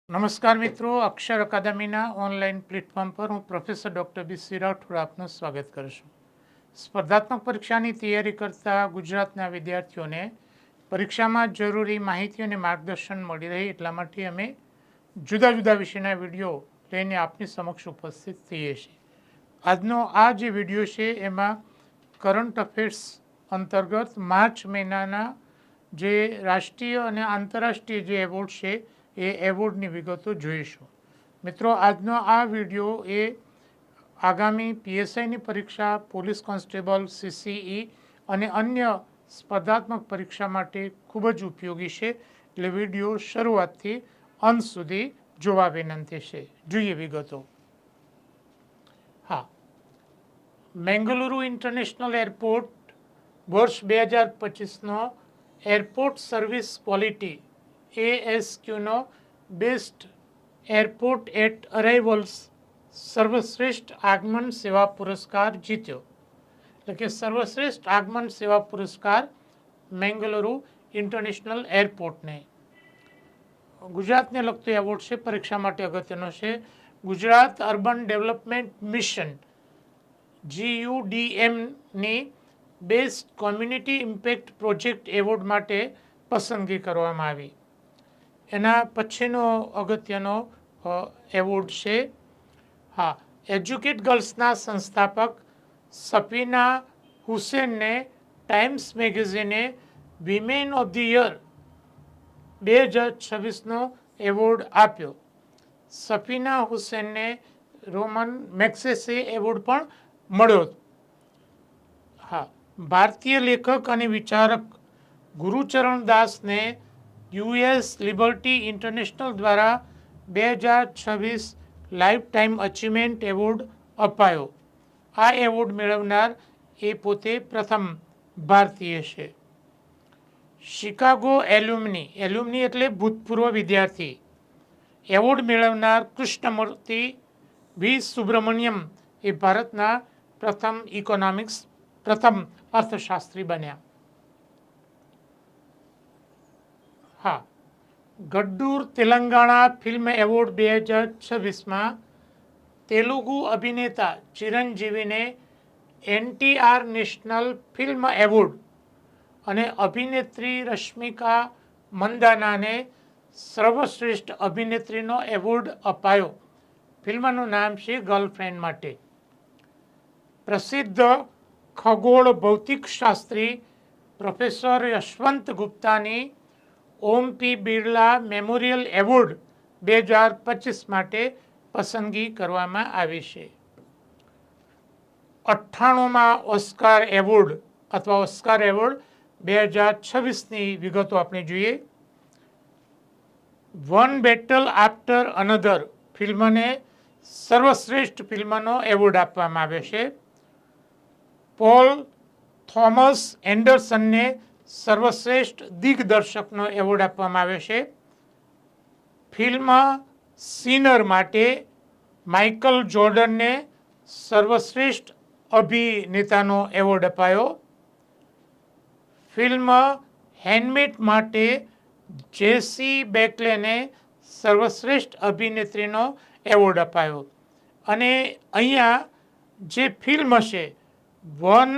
નમસ્કાર મિત્રો, અક્ષર અકાદમીના online platform પર હું પ્રોફેસર ડૉક્ટર બી રાઠોડ આપનું સ્વાગત કરું છું. સ્પર્ધાત્મક પરીક્ષાની તૈયારી કરતા ગુજરાતના વિદ્યાર્થીઓને પરીક્ષામાં જરૂરી માહિતી અને માર્ગદર્શન મળી રહે એટલા માટે અમે જુદા જુદા વિષયના વિડીયો લઈને આપની સમક્ષ ઉપસ્થિત થઈએ છીએ. આજનો આ જે વિડીયો છે એમાં કરંટ અફેર્સ અંતર્ગત માર્ચ મહિનાના જે રાષ્ટ્રીય અને આંતરરાષ્ટ્રીય જે એવોર્ડ છે એ એવોર્ડની વિગતો જોઈશું. મિત્રો, આજનો આ વિડીયો એ આગામી પીએસઆઈની પરીક્ષા, પોલીસ કોન્સ્ટેબલ, સીસીઈ અને અન્ય સ્પર્ધાત્મક પરીક્ષા માટે ખૂબ જ ઉપયોગી છે. એટલે વિડીયો શરૂઆતથી અંત સુધી જોવા વિનંતી છે. જોઈએ વિગતો. હા, મેંગલુરુ ઇન્ટરનેશનલ એરપોર્ટ વર્ષ 2025નો એરપોર્ટ સર્વિસ ક્વોલિટી ASQનો બેસ્ટ એરપોર્ટ એટ અરાઇવલ્સ સર્વશ્રેષ્ઠ આગમન સેવા પુરસ્કાર જીત્યો. એટલે કે સર્વશ્રેષ્ઠ આગમન સેવા પુરસ્કાર મેંગલુરુ ઇન્ટરનેશનલ એરપોર્ટને. ગુજરાતને લગતો એવોર્ડ છે, પરીક્ષા માટે અગત્યનો છે. ગુજરાત અર્બન ડેવલપમેન્ટ મિશન GUDMની best community impact project award માટે પસંદગી કરવામાં આવી. એના પછીનો અગત્યનો એવોર્ડ છે, હા, એજ્યુકેટ ગર્લ્સના સંસ્થાપક સફીના હુસેનને ટાઈમ્સ મેગેઝિને વિમેન ઓફ ધી યર 2026નો એવોર્ડ આપ્યો. સફીના હુસેનને રોમન મેક્સેસે એવોર્ડ પણ મળ્યો. હા, ભારતીય લેખક અને વિચારક ગુરુચરણ દાસને US લિબર્ટી ઇન્ટરનેશનલ દ્વારા 2026 લાઈફ ટાઈમ અચીવમેન્ટ એવોર્ડ અપાયો. આ એવોર્ડ મેળવનાર એ પોતે પ્રથમ ભારતીય છે. શિકાગો એલ્યુમની એટલે ભૂતપૂર્વ વિદ્યાર્થી એવોર્ડ મેળવનાર કૃષ્ણમૂર્તિ વી સુબ્રમણ્યમ એ ભારતના પ્રથમ અર્થશાસ્ત્રી બન્યા. હા, ગડ્ડૂર તેલંગાણા ફિલ્મ એવોર્ડ 2026માં તેલુગુ અભિનેતા ચિરંજીવીને NTR નેશનલ ફિલ્મ એવોર્ડ અને અભિનેત્રી રશ્મિકા મંદાનાને સર્વશ્રેષ્ઠ અભિનેત્રીનો એવોર્ડ અપાયો. ફિલ્મનું નામ છે ગર્લફ્રેન્ડ માટે. પ્રસિદ્ધ ખગોળ ભૌતિકશાસ્ત્રી પ્રોફેસર યશવંત ગુપ્તાની ઓમ પી બિરલા મેમોરિયલ એવોર્ડ 2025 માટે પસંદગી કરવામાં આવી છે. 98માં ઓસ્કાર એવોર્ડ અથવા ઓસ્કાર એવોર્ડ 2026ની વિગતો આપણે જોઈએ. વન બેટલ આફ્ટર અનધર ફિલ્મને સર્વશ્રેષ્ઠ ફિલ્મનો એવોર્ડ આપવામાં આવ્યો છે. પોલ થોમસ એન્ડરસનને સર્વશ્રેષ્ઠ દિગ્દર્શકનો એવોર્ડ આપવામાં આવ્યો છે. ફિલ્મ સિનર માટે માઇકલ જોર્ડનને સર્વશ્રેષ્ઠ અભિનેતાનો એવોર્ડ અપાયો. ફિલ્મ હેન્ડમેડ માટે જેસી બેકલેને સર્વશ્રેષ્ઠ અભિનેત્રીનો એવોર્ડ અપાયો. અને અહીંયા જે ફિલ્મ છે વન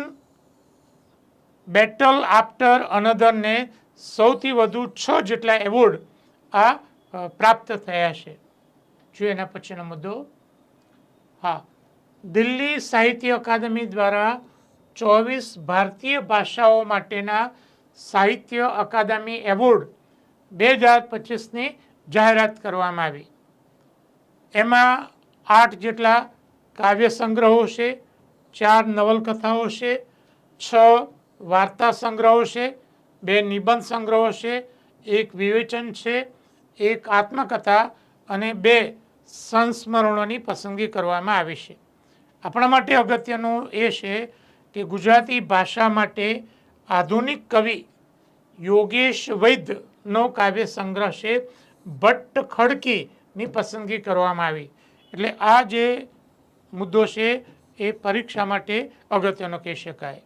બેટલ આફ્ટર અનધરને સૌથી વધુ 6 જેટલા એવોર્ડ આ પ્રાપ્ત થયા છે. જો એના પછીનો મુદ્દો, હા, દિલ્હી સાહિત્ય અકાદમી દ્વારા 24 ભારતીય ભાષાઓ માટેના સાહિત્ય અકાદમી એવોર્ડ 2025ની જાહેરાત કરવામાં આવી. એમાં 8 જેટલા કાવ્ય સંગ્રહો છે, 4 નવલકથાઓ છે, 6 વાર્તા સંગ્રહો છે, 2 નિબંધ સંગ્રહો છે, 1 વિવેચન છે, 1 આત્મકથા અને 2 સંસ્મરણોની પસંદગી કરવામાં આવી છે. આપણા માટે અગત્યનું એ છે કે ગુજરાતી ભાષા માટે આધુનિક કવિ યોગેશ વૈદ્યનો કાવ્ય સંગ્રહ છે ભટ્ટ ખડકીની પસંદગી કરવામાં આવી. એટલે આ જે મુદ્દો છે એ પરીક્ષા માટે અગત્યનો કહી શકાય.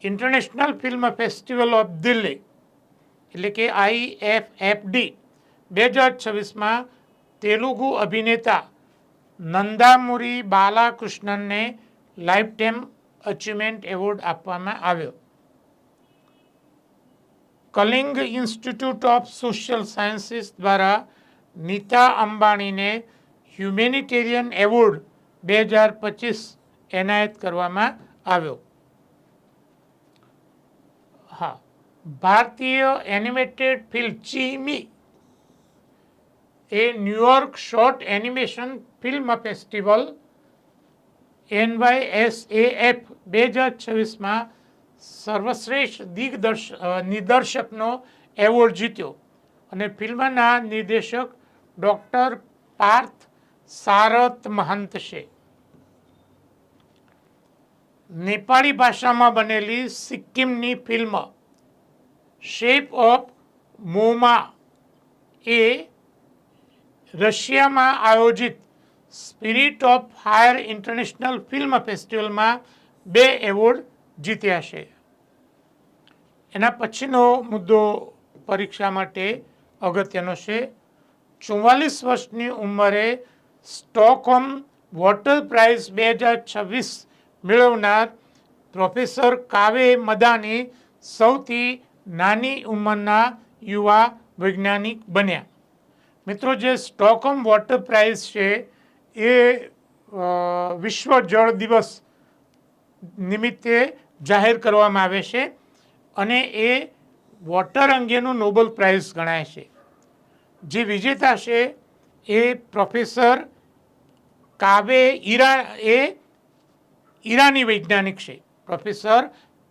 International film festival of Delhi એટલે કે IFFD 2026માં તેલુગુ અભિનેતા નંદામુરી બાલાકૃષ્ણનને લાઈફ ટાઈમ અચીવમેન્ટ એવોર્ડ આપવામાં આવ્યો. Kalinga institute of social sciences દ્વારા નીતા અંબાણીને હ્યુમેનિટેરિયન એવોર્ડ 2025 એનાયત કરવામાં આવ્યો. હા, ભારતીય એનિમેટેડ ફિલ્મ ચીમી એ New York short animation film festival NYSAF 2026માં સર્વશ્રેષ્ઠ નિર્દેશકનો એવોર્ડ જીત્યો અને ફિલ્મના નિર્દેશક ડૉક્ટર પાર્થ સારથ મહંત છે. નેપાળી ભાષામાં બનેલી સિક્કિમની ફિલ્મ શેપ ઓફ મોમા એ રશિયામાં આયોજિત spirit of fire international film ફેસ્ટિવલમાં 2 એવોર્ડ જીત્યા છે. એના પછીનો મુદ્દો પરીક્ષા માટે અગત્યનો છે. 44 વર્ષની ઉંમરે સ્ટોકહોમ વોટર પ્રાઇઝ 2026 મેળવનાર પ્રોફેસર કાવે મદાની સૌથી નાની ઉંમરના યુવા વૈજ્ઞાનિક બન્યા. મિત્રો, જે સ્ટોકહોમ વોટર પ્રાઇઝ છે એ વિશ્વ જળ દિવસ નિમિત્તે જાહેર કરવામાં આવે છે અને એ વોટર અંગેનું નોબેલ પ્રાઇઝ ગણાય છે. જે વિજેતા છે એ પ્રોફેસર કાવે ઈરાની વૈજ્ઞાનિક છે. પ્રોફેસર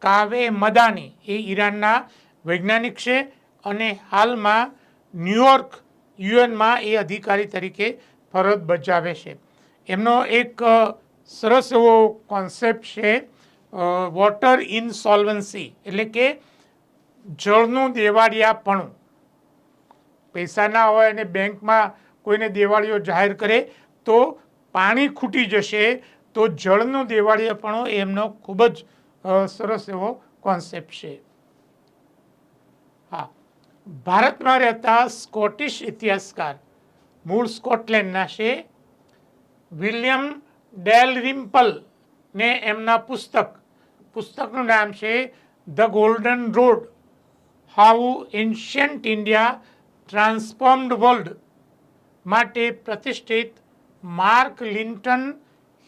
કાવે મદાની એ ઈરાનના વૈજ્ઞાનિક છે અને હાલમાં ન્યુયોર્ક યુએનમાં એ અધિકારી તરીકે ફરજ બજાવે છે. એમનો એક સરસ એવો કોન્સેપ્ટ છે વોટર ઇનસોલ્વન્સી, એટલે કે જળનું દેવાળિયાપણું. પૈસા ના હોય અને બેંકમાં કોઈને દેવાળીઓ જાહેર કરે તો પાણી ખૂટી જશે, તો જળનું દેવાળિયાપણું એમનો ખૂબ જ સરસ એવો કોન્સેપ્ટ છે. હા, ભારતમાં રહેતા સ્કોટિશ ઇતિહાસકાર મૂળ સ્કોટલેન્ડના છે વિલિયમ ડેલરિમ્પલ ને એમના પુસ્તકનું નામ છે the golden road, how ancient India transformed world માટે પ્રતિષ્ઠિત માર્ક લિન્ટન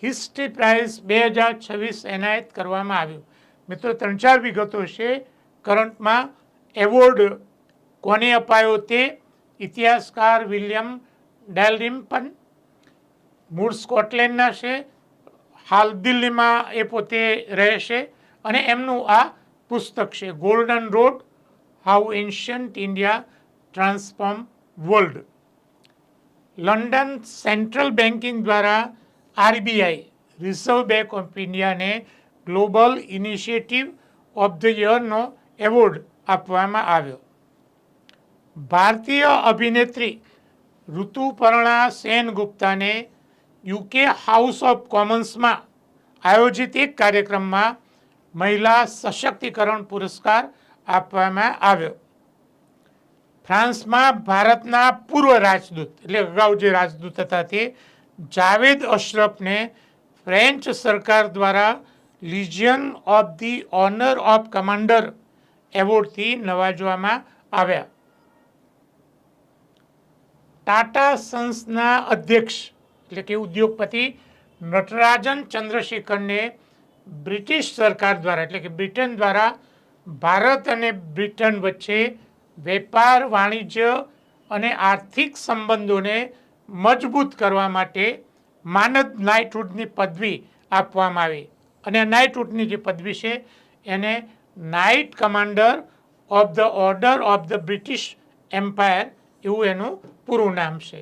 હિસ્ટ્રી પ્રાઇઝ 2026 એનાયત કરવામાં આવ્યું. મિત્રો, 3-4 વિગતો છે. કરંટમાં એવોર્ડ કોને અપાયો તે ઇતિહાસકાર વિલિયમ ડેલરિમ્પલ, મૂળ સ્કોટલેન્ડના છે, હાલ દિલ્હીમાં એ પોતે રહે છે અને એમનું આ પુસ્તક છે golden road, how ancient India transform world. London central banking દ્વારા RBI રિઝર્વ બેંક ઓફ ઇન્ડિયાને ગ્લોબલ ઇનિશિયેટિવ ઓફ ધ યરનો એવોર્ડ આપવામાં આવ્યો. ભારતીય અભિનેત્રી ઋતુપર્ણા સેનગુપ્તાને UK હાઉસ ઓફ કોમન્સમાં આયોજિત એક કાર્યક્રમમાં મહિલા સશક્તિકરણ પુરસ્કાર આપવામાં આવ્યો. ફ્રાન્સમાં ભારતના પૂર્વ રાજદૂત, એટલે અગાઉ જે રાજદૂત હતા તે જાવેદ અશરફને ફ્રેન્ચ સરકાર દ્વારા legion of the honour of commander એવોર્ડથી નવાજવામાં આવ્યા. ટાટા સન્સના અધ્યક્ષ એટલે કે ઉદ્યોગપતિ નટરાજન ચંદ્રશેખરને બ્રિટિશ સરકાર દ્વારા એટલે કે બ્રિટન દ્વારા ભારત અને બ્રિટન વચ્ચે વેપાર, વાણિજ્ય અને આર્થિક સંબંધોને મજબૂત કરવા માટે માનદ નાઇટહુડની પદવી આપવામાં આવી અને આ નાઇટહુડની જે પદવી છે એને knight commander of the order of the British empire એવું એનું પૂરું નામ છે.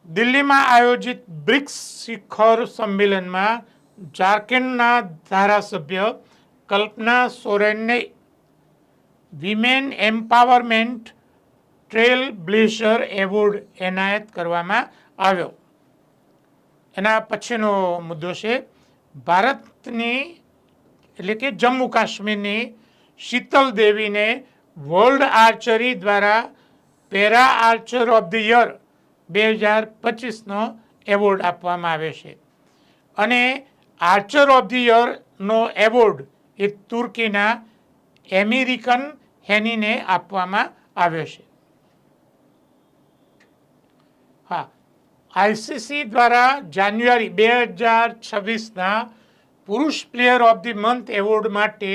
દિલ્હીમાં આયોજિત બ્રિક્સ શિખર સંમેલનમાં ઝારખંડના ધારાસભ્ય કલ્પના સોરેનને women empowerment trailblazer award એનાયત કરવામાં આવ્યો. એના પછીનો મુદ્દો છે ભારતની એટલે કે જમ્મુ કાશ્મીરની શીતલ દેવીને વર્લ્ડ આર્ચરી દ્વારા para archer of the year 2025નો એવોર્ડ આપવામાં આવે છે. અને આર્ચર ઓફ ધ યરનો એવોર્ડ એ તુર્કીના એમેરિકન હેનીને આપવામાં આવ્યો છે. હા, આઈસીસી દ્વારા જાન્યુઆરી 2026ના પુરુષ player of the month award માટે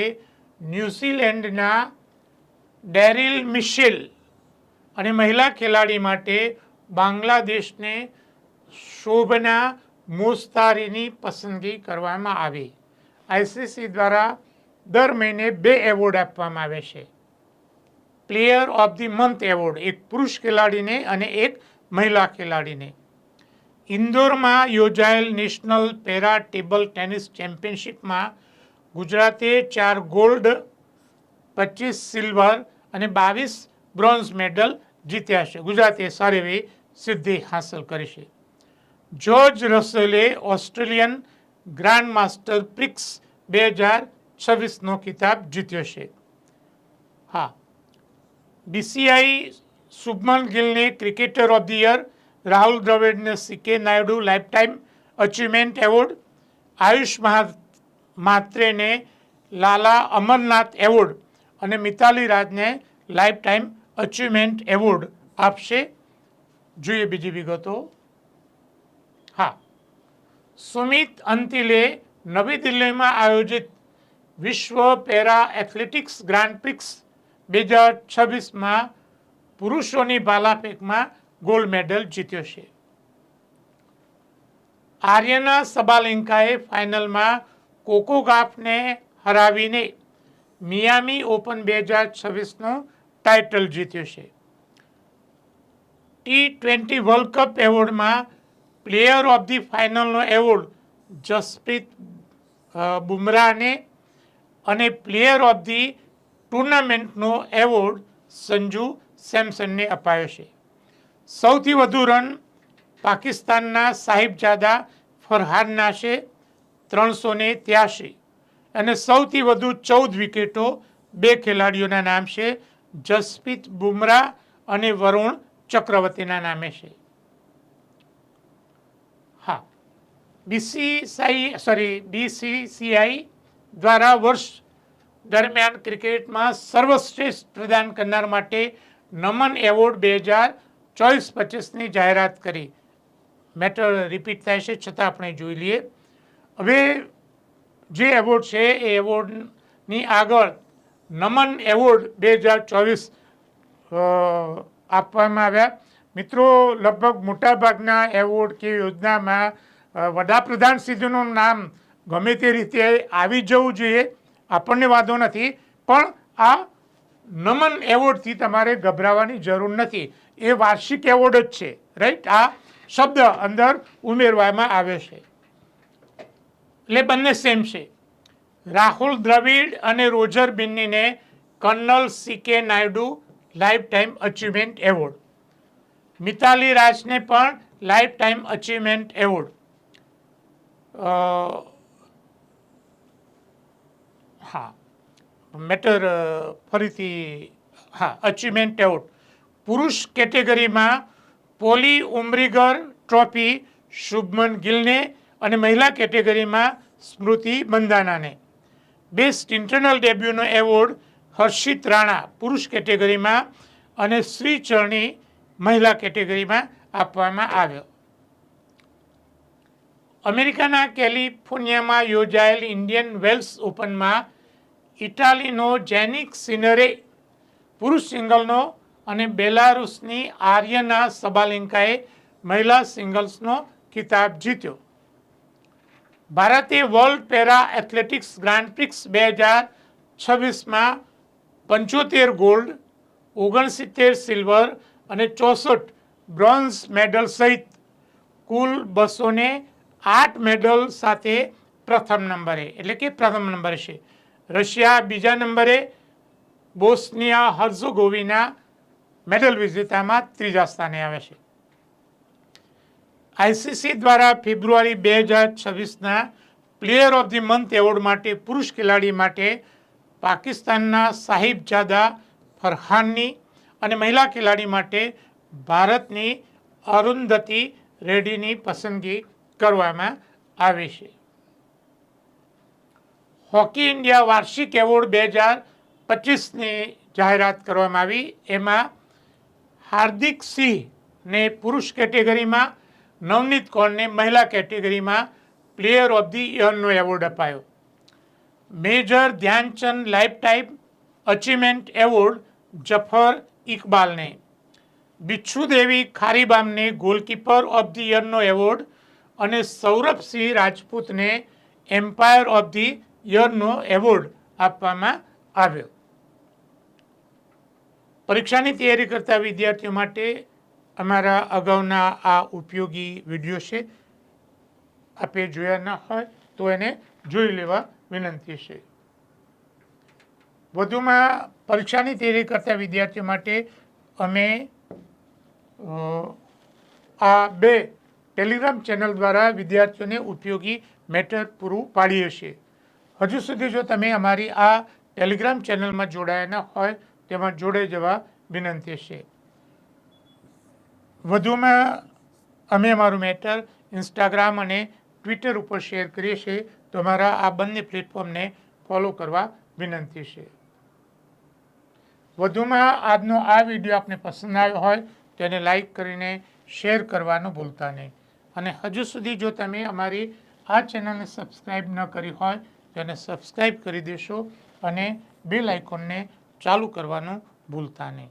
ન્યૂઝીલેન્ડના ડેરિલ મિશેલ અને મહિલા ખેલાડી માટે બાંગ્લાદેશને શોભના મુસ્તારીની પસંદગી કરવામાં આવી. આઈસીસી દ્વારા દર મહિને 2 એવોર્ડ આપવામાં આવે છે. Player of the month award એક પુરુષ ખેલાડીને અને એક મહિલા ખેલાડીને. ઇન્દોરમાં યોજાયેલ નેશનલ પેરા ટેબલ ટેનિસ ચેમ્પિયનશિપમાં ગુજરાતે 4 ગોલ્ડ, 25 સિલ્વર અને 22 બ્રોન્ઝ મેડલ જીત્યા છે. ગુજરાતે સારી એવી સિદ્ધિ હાંસલ કરી છે. જ્યોર્જ રસેલે ઓસ્ટ્રેલિયન ગ્રાન્ડ માસ્ટર પ્રિક્સ 2026નો ખિતાબ જીત્યો છે. હા, બીસીઆઈ શુભમન ગિલને cricketer of the year, Rahul દ્રવિડને CK Naidu life time achievement award, Ayush માત્રેને લાલા અમરનાથ એવોર્ડ અને મિતાલી રાજને લાઈફ ટાઈમ અચીવમેન્ટ એવોર્ડ આપશે. જોઈએ બીજી વિગતો. હા, સુમિત અંતિલે નવી દિલ્હીમાં આયોજિત વિશ્વ પેરા એથ્લેટિક્સ ગ્રાન્ડ પ્રિક્સ 2026માં પુરુષોની ભાલાફેંકમાં ગોલ્ડ મેડલ જીત્યો છે. આર્યના સબાલેન્કાએ ફાઇનલમાં કોકો ગાફને હરાવીને મિયામી ઓપન 2026નો ટાઇટલ જીત્યો છે. T20 વર્લ્ડ કપ એવોર્ડમાં પ્લેયર ઓફ ધી ફાઇનલનો એવોર્ડ જસપ્રીત બુમરાહને અને પ્લેયર ઓફ ધી ટુર્નામેન્ટનો એવોર્ડ સંજુ સેમસનને અપાયો છે. સૌથી વધુ રન પાકિસ્તાનના સાહિબજાદા ફરહાનના છે 383 અને સૌથી વધુ 14 વિકેટો 2 ખેલાડીઓના નામ છે, જસપ્રીત બુમરાહ અને વરુણ ચક્રવર્તીના નામે છે. હા, બીસીસીઆઈ દ્વારા વર્ષ દરમિયાન ક્રિકેટમાં સર્વશ્રેષ્ઠ પ્રદાન કરનાર માટે નમન એવોર્ડ 2024-25ની જાહેરાત કરી. મેટર રિપીટ થાય છે છતાં આપણે જોઈ લઈએ. હવે જે એવોર્ડ છે એ એવોર્ડની આગળ નમન એવોર્ડ 2024 આપવામાં આવ્યા. મિત્રો, લગભગ મોટાભાગના એવોર્ડ કે યોજનામાં વડાપ્રધાન શ્રીનું નામ ગમે તે રીતે આવી જવું જોઈએ, આપણને વાંધો નથી, પણ આ નમન એવોર્ડથી તમારે ગભરાવાની જરૂર નથી. એ વાર્ષિક એવોર્ડ જ છે, રાઈટ? આ શબ્દ અંદર ઉમેરવામાં આવે છે એટલે બંને સેમ છે. રાહુલ દ્રવિડ અને રોજર બિન્નીને colonel C K Naidu life time achievement award, Mithali રાજને પણ લાઈફ ટાઈમ અચીવમેન્ટ એવોર્ડ, હા મેટર ફરીથી હા અચીવમેન્ટ એવોર્ડ. પુરુષ કેટેગરીમાં પોલી ઉમરીગર ટ્રોફી શુભમન ગિલને અને મહિલા કેટેગરીમાં સ્મૃતિ મંદાનાને. બેસ્ટ ઇન્ટરનલ ડેબ્યુનો એવોર્ડ હર્ષિત રાણા પુરુષ કેટેગરીમાં અને શ્રી ચરણી મહિલા કેટેગરીમાં આપવામાં આવ્યો. અમેરિકાના કેલિફોર્નિયામાં યોજાયેલ ઇન્ડિયન વેલ્સ ઓપનમાં ઇટાલીનો જેનિક સિનરે પુરુષ સિંગલનો અને બેલારુસની આર્યના સબાલેન્કાએ મહિલા સિંગલ્સનો ખિતાબ જીત્યો. ભારતે world para athletics grand prix 2026માં 75 ગોલ્ડ, 69 સિલ્વર અને 64 બ્રોન્ઝ મેડલ સહિત કુલ 208 મેડલ સાથે પ્રથમ નંબરે છે. રશિયા બીજા નંબરે, બોસ્નિયા હર્ઝેગોવિના મેડલ વિજેતામાં ત્રીજા સ્થાને આવે છે. આઈસીસી દ્વારા ફેબ્રુઆરી 2026ના player of the month award માટે પુરુષ ખેલાડી માટે પાકિસ્તાનના સાહિબજાદા ફરહાનની અને મહિલા ખેલાડી માટે ભારતની અરુંધતી રેડ્ડીની પસંદગી કરવામાં આવી છે. હોકી ઇન્ડિયા વાર્ષિક એવોર્ડ 2025ની જાહેરાત કરવામાં આવી. એમાં હાર્દિક સિંહને પુરુષ કેટેગરીમાં, નવનીત કૌરને મહિલા કેટેગરીમાં પ્લેયર ઓફ ધી યરનો એવોર્ડ અપાયો. Major Dhyanchand lifetime achievement award Zafar ઇકબાલને, બિચ્છુ દેવી ખારીબામને ગોલકીપર ઓફ ધી યરનો એવોર્ડ અને સૌરભસિંહ રાજપૂતને એમ્પાયર ઓફ ધી યરનો એવોર્ડ આપવામાં આવ્યો. પરીક્ષાની તૈયારી કરતા વિદ્યાર્થીઓ માટે અમારા અગાઉના આ ઉપયોગી વિડીયો છે. આપે જોયા ન હોય તો એને જોઈ લેવા વિનંતી છે. વધુમાં પરીક્ષાની તૈયારી કરતા વિદ્યાર્થીઓ માટે અમે આ 2 ટેલિગ્રામ ચેનલ દ્વારા વિદ્યાર્થીઓને ઉપયોગી મેટર પૂરું પાડીએ છીએ. હજુ સુધી જો તમે અમારી આ ટેલિગ્રામ ચેનલમાં જોડાયા ન હોય તેમાં જોડાઈ જવા વિનંતી છે. વધુમાં અમે અમારું મેટર ઇન્સ્ટાગ્રામ અને ટ્વિટર ઉપર શેર કરીએ છીએ, તો અમારા આ બંને પ્લેટફોર્મને ફોલો કરવા વિનંતી છે. વધુમાં આજનો આ વિડીયો આપને પસંદ આવ્યો હોય તો એને લાઈક કરીને શેર કરવાનું ભૂલતા નહીં. અને હજુ સુધી જો તમે અમારી આ ચેનલને સબસ્ક્રાઈબ ન કરી હોય તો એને સબસ્ક્રાઈબ કરી દેશો અને બેલ આઇકોનને ચાલુ કરવાનું ભૂલતા નહીં.